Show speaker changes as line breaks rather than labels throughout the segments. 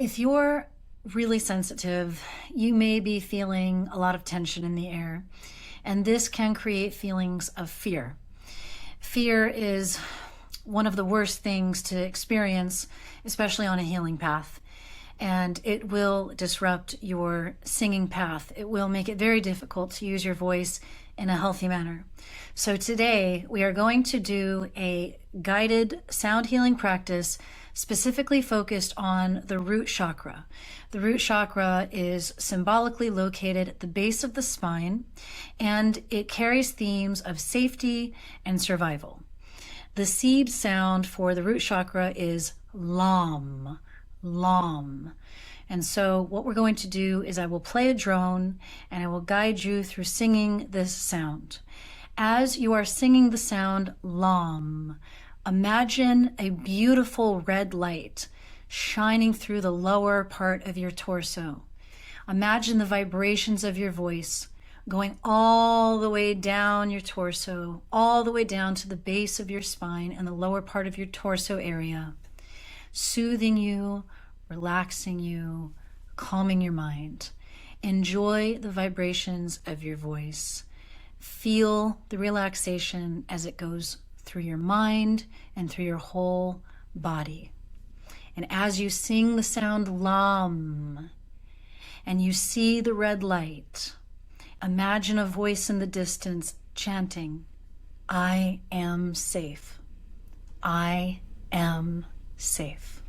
If you're really sensitive, you may be feeling a lot of tension in the air, and this can create feelings of fear. Fear is one of the worst things to experience, especially on a healing path. And it will disrupt your singing path. It will make it very difficult to use your voice in a healthy manner. So today we are going to do a guided sound healing practice specifically focused on the root chakra. The root chakra is symbolically located at the base of the spine, and it carries themes of safety and survival. The seed sound for the root chakra is lam, lam. And so what we're going to do is I will play a drone and I will guide you through singing this sound. As you are singing the sound lam, imagine a beautiful red light shining through the lower part of your torso. Imagine the vibrations of your voice going all the way down your torso, all the way down to the base of your spine and the lower part of your torso area, soothing you, relaxing you, calming your mind. Enjoy the vibrations of your voice. Feel the relaxation as it goes through your mind and through your whole body. And as you sing the sound lam and you see the red light, imagine a voice in the distance chanting, I am safe. I am safe.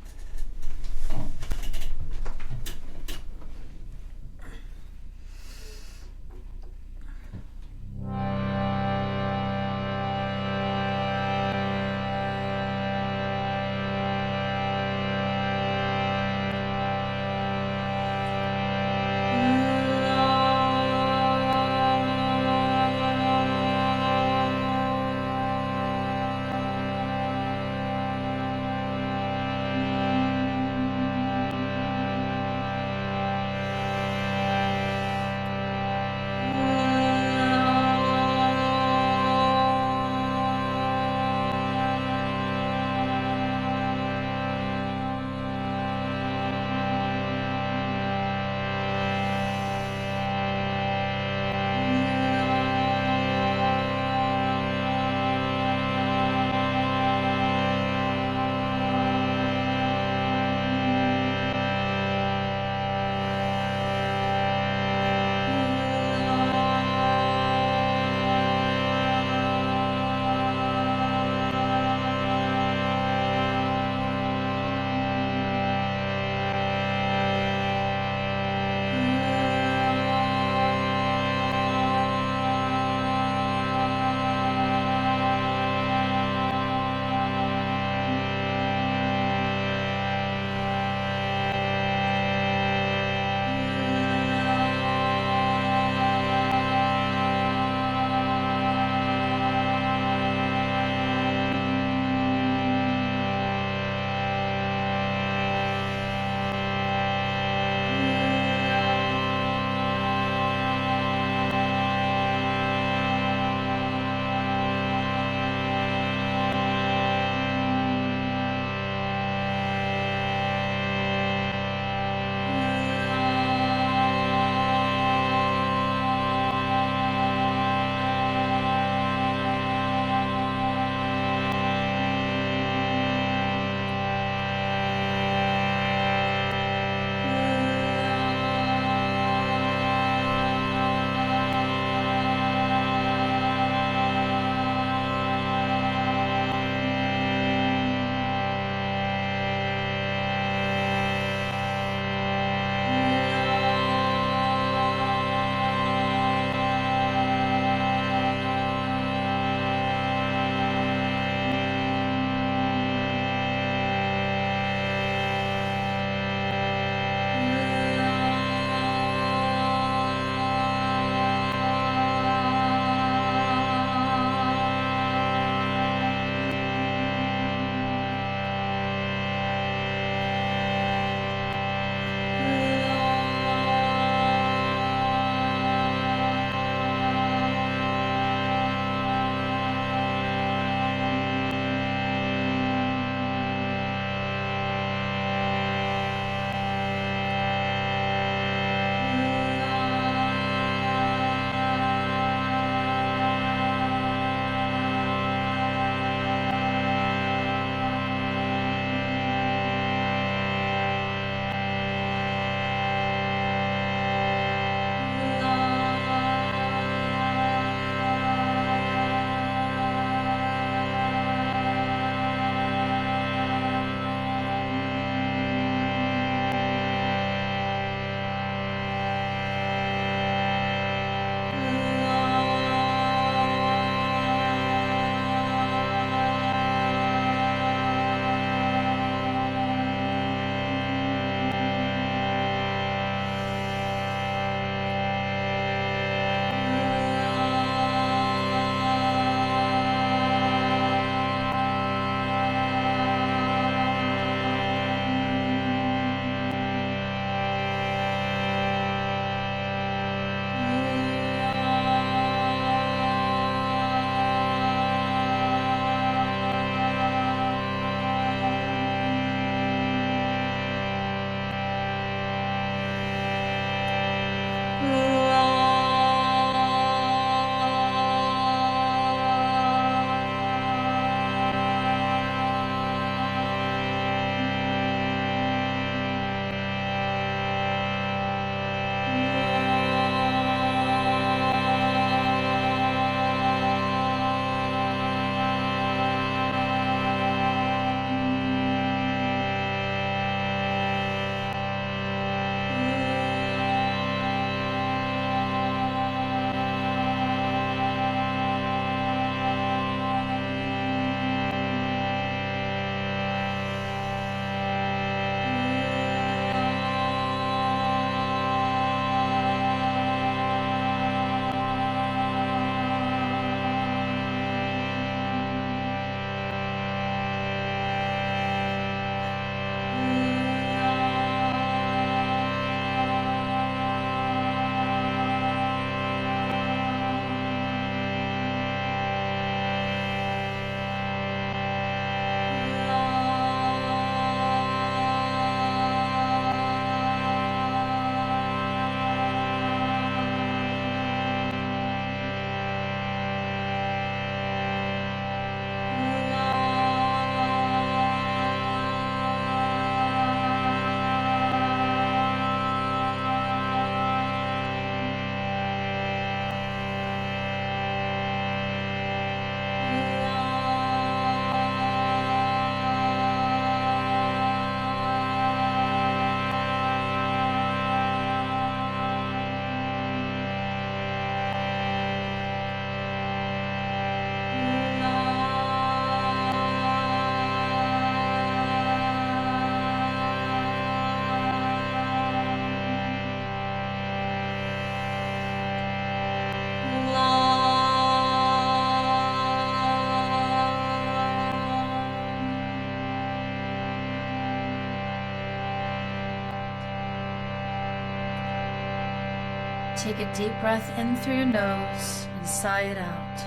Take a deep breath in through your nose and sigh it out.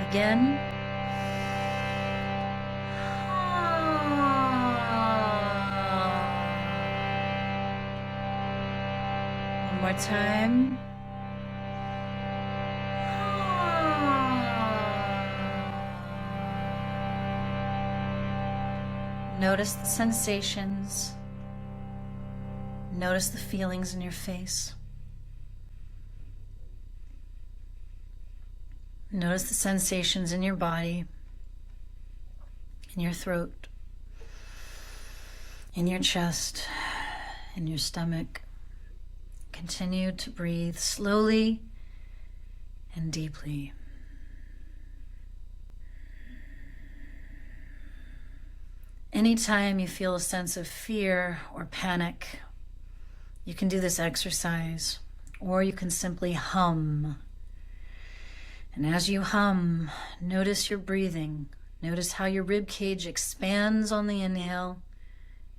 Again. One more time. Notice the sensations. Notice the feelings in your face. Notice the sensations in your body, in your throat, in your chest, in your stomach. Continue to breathe slowly and deeply. Anytime you feel a sense of fear or panic, you can do this exercise, or you can simply hum. And as you hum, notice your breathing. Notice how your rib cage expands on the inhale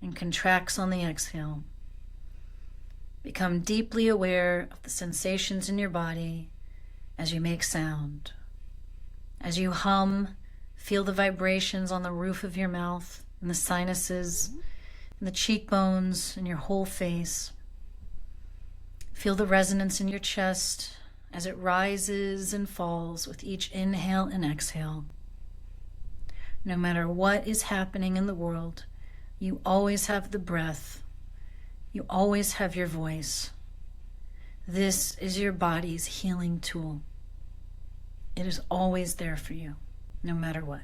and contracts on the exhale. Become deeply aware of the sensations in your body as you make sound. As you hum, feel the vibrations on the roof of your mouth, and the sinuses, and the cheekbones, and your whole face. Feel the resonance in your chest as it rises and falls with each inhale and exhale. No matter what is happening in the world, you always have the breath. You always have your voice. This is your body's healing tool. It is always there for you, no matter what.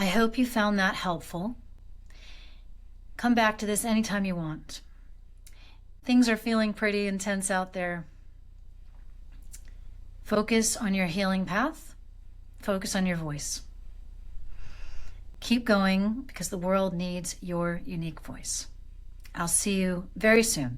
I hope you found that helpful. Come back to this anytime you want. Things are feeling pretty intense out there. Focus on your healing path. Focus on your voice. Keep going because the world needs your unique voice. I'll see you very soon.